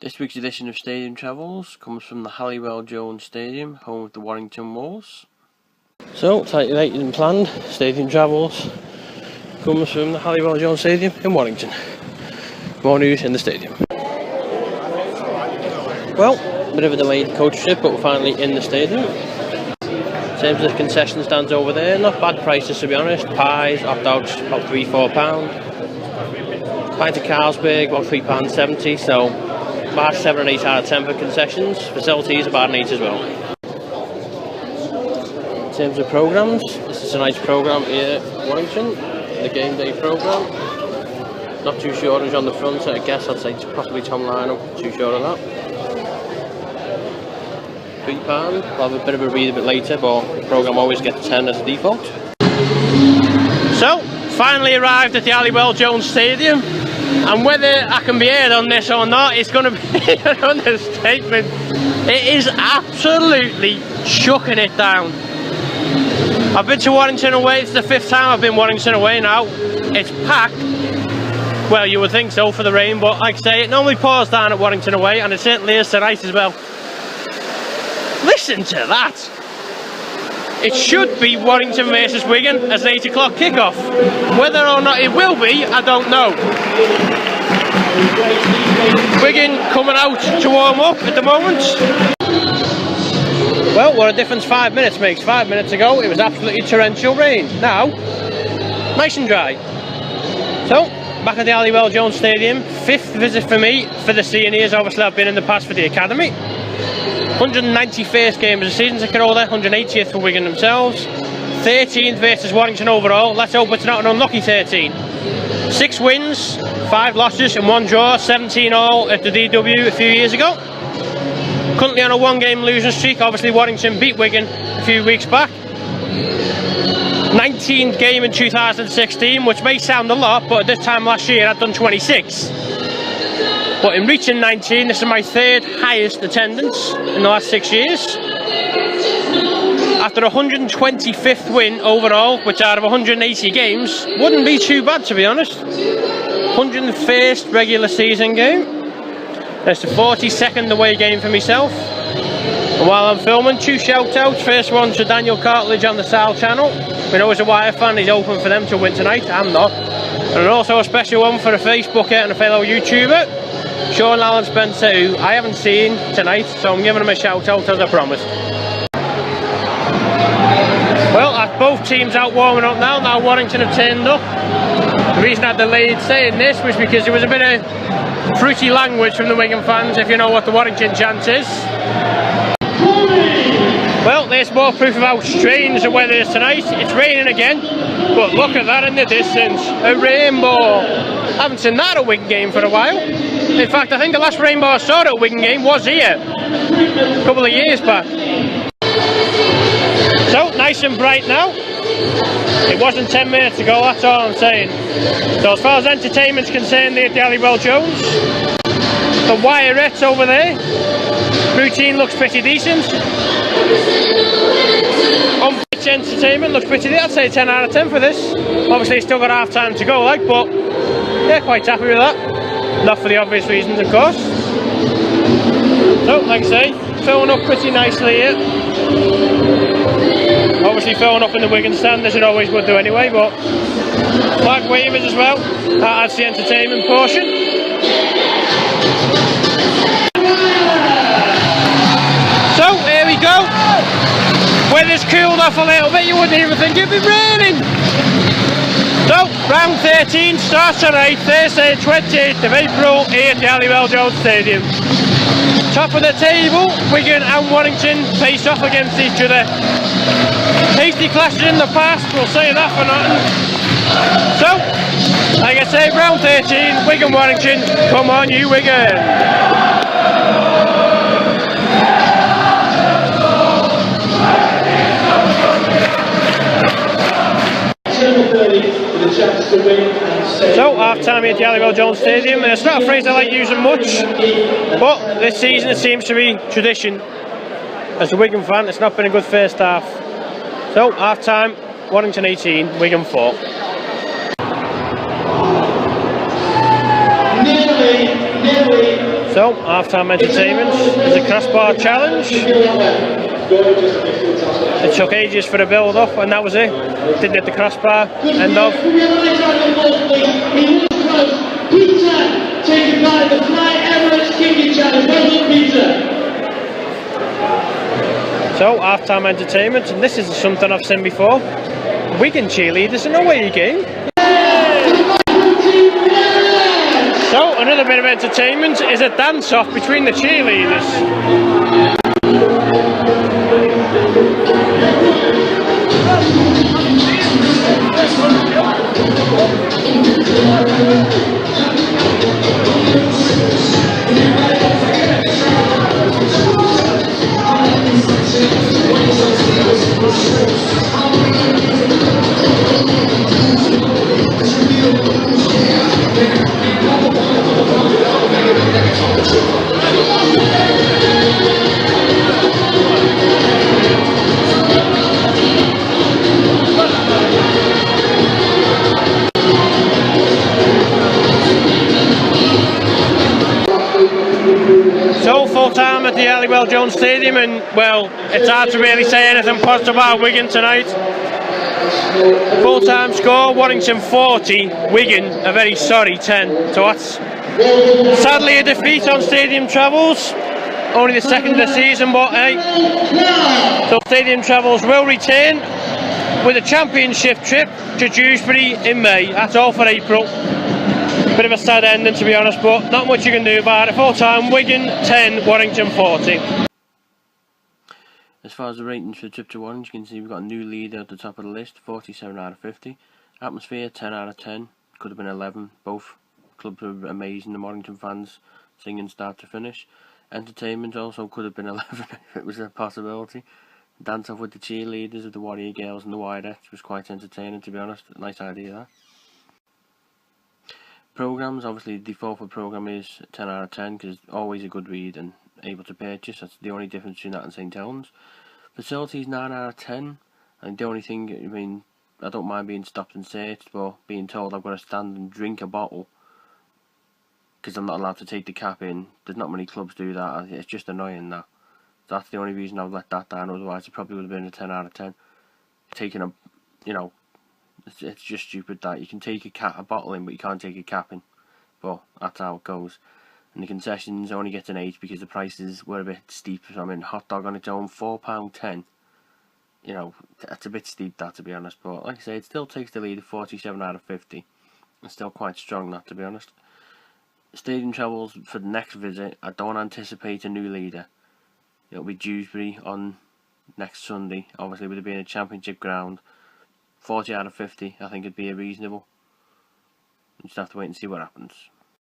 This week's edition of Stadium Travels comes from the Halliwell Jones Stadium, home of the Warrington Wolves. So, tightly later than planned, Stadium Travels comes from the Halliwell Jones Stadium in Warrington. More news in the stadium. Well, bit of a delayed coach trip, but we're finally in the stadium. In terms of the concession stands over there, not bad prices to be honest. Pies, opt-outs, about £3–4. Pint of Carlsberg, about £3.70, so about 7 and 8 out of 10 for concessions. Facilities about an 8 as well. In terms of programmes, this is tonight's programme here at Warrington, the game day programme. Not too sure who's on the front, so I guess I'd say possibly Tom Lionel, too sure of that. £3, I'll have a bit of a read a bit later, but the programme always gets 10 as a default. So, finally arrived at the Halliwell Jones Stadium, and whether I can be heard on this or not, it's going to be an understatement. It is absolutely chucking it down. I've been to Warrington away, it's the 5th time I've been Warrington away now. It's packed. Well, you would think so for the rain, but like I say, it normally pours down at Warrington away, and it certainly is tonight as well. Listen to that! It should be Warrington versus Wigan as an 8 o'clock kickoff. Whether or not it will be, I don't know. Wigan coming out to warm up at the moment. Well, what a difference 5 minutes makes. 5 minutes ago, it was absolutely torrential rain. Now, nice and dry. So, back at the Halliwell Jones Stadium, 5th visit for me for the seniors. Obviously, I've been in the past for the academy. 191st game of the season ticket holder, 180th for Wigan themselves, 13th versus Warrington overall. Let's hope it's not an unlucky 13. 6 wins, 5 losses and 1 draw, 17 all at the DW a few years ago. Currently on a 1-game losing streak. Obviously Warrington beat Wigan a few weeks back. 19th game in 2016, which may sound a lot, but at this time last year I'd done 26. But in reaching 19, this is my 3rd highest attendance in the last 6 years. After a 125th win overall, which out of 180 games, wouldn't be too bad to be honest. 101st regular season game. That's the 42nd away game for myself. And while I'm filming, 2 shout outs. First one to Daniel Cartledge on the Sal channel. We know he's a Wire fan, he's hoping for them to win tonight. I'm not. And also a special one for a Facebooker and a fellow YouTuber, Sean Allen Spencer, who I haven't seen tonight, so I'm giving him a shout out as I promised. Well, I've both teams out warming up now. Now Warrington have turned up. The reason I delayed saying this was because there was a bit of fruity language from the Wigan fans, if you know what the Warrington chant is. Well, there's more proof of how strange the weather is tonight. It's raining again, but look at that in the distance. A rainbow. I haven't seen that at a Wigan game for a while. In fact, I think the last rainbow I saw at a Wigan game was here, a couple of years back. So, nice and bright now. It wasn't 10 minutes ago, that's all I'm saying. So as far as entertainment's concerned, here at the Halliwell Jones, the Wirettes over there, routine looks pretty decent. On-pitch entertainment looks pretty decent. I'd say 10 out of 10 for this. Obviously it's still got half time to go, like, but yeah, quite happy with that. Not for the obvious reasons, of course. So, like I say, filling up pretty nicely here. Obviously filling up in the Wigan stand as it always would do anyway, but flag wavers as well. That adds the entertainment portion. So, here we go. Weather's cooled off a little bit, you wouldn't even think it'd be raining. So, round 13 starts tonight, Thursday 28th of April here at the Halliwell Jones Stadium. Top of the table, Wigan and Warrington face off against each other. Hasty clashes in the past, we'll say that for nothing. So, like I say, round 13, Wigan Warrington, come on you Wigan! So, half time here at the Halliwell Jones Stadium, and it's not a phrase I like using much, but this season it seems to be tradition. As a Wigan fan, it's not been a good first half. So, half time, Warrington 18, Wigan 4. Nearly So, half-time entertainment is a crossbar challenge. It took ages for the build-up, and that was it. Didn't hit the crossbar. End of. So, half-time entertainment, and this is something I've seen before. Wigan cheerleaders in a away game. So, another bit of entertainment is a dance-off between the cheerleaders. So, full time at the Halliwell Jones Stadium, and well, it's hard to really say anything positive about Wigan tonight. Full time score, Warrington 40, Wigan a very sorry 10. So that's sadly a defeat on stadium travels. Only the second of the season, but hey. So stadium travels will return with a championship trip to Dewsbury in May. That's all for April. Bit of a sad ending, to be honest, but not much you can do about it. Full time, Wigan 10, Warrington 40. As far as the ratings for the trip to Warrington, you can see we've got a new leader at the top of the list, 47 out of 50. Atmosphere, 10 out of 10. Could have been 11. Both clubs were amazing. The Warrington fans singing start to finish. Entertainment also could have been 11 if it was a possibility. Dance off with the cheerleaders of the Warrior Girls and the Widettes was quite entertaining, to be honest. Nice idea, that. Programmes, obviously the default for programme is 10 out of 10 because it's always a good read and able to purchase. That's the only difference between that and St Helens. Facilities 9 out of 10. And the only thing, I mean, I don't mind being stopped and searched, but being told I've got to stand and drink a bottle because I'm not allowed to take the cap in. There's not many clubs do that. It's just annoying, that. That's the only reason I've let that down. Otherwise, it probably would have been a 10 out of 10. Taking a, you know, it's just stupid that you can take a bottle in, but you can't take a cap in. But that's how it goes. And the concessions only get an 8 because the prices were a bit steep. So I mean, hot dog on its own, £4.10. You know, that's a bit steep, that, to be honest. But like I say, it still takes the lead of 47 out of 50. It's still quite strong, that, to be honest. Stadium travels for the next visit. I don't anticipate a new leader. It'll be Dewsbury on next Sunday. Obviously, with it being a championship ground, 40 out of 50, I think it'd be a reasonable. You just have to wait and see what happens.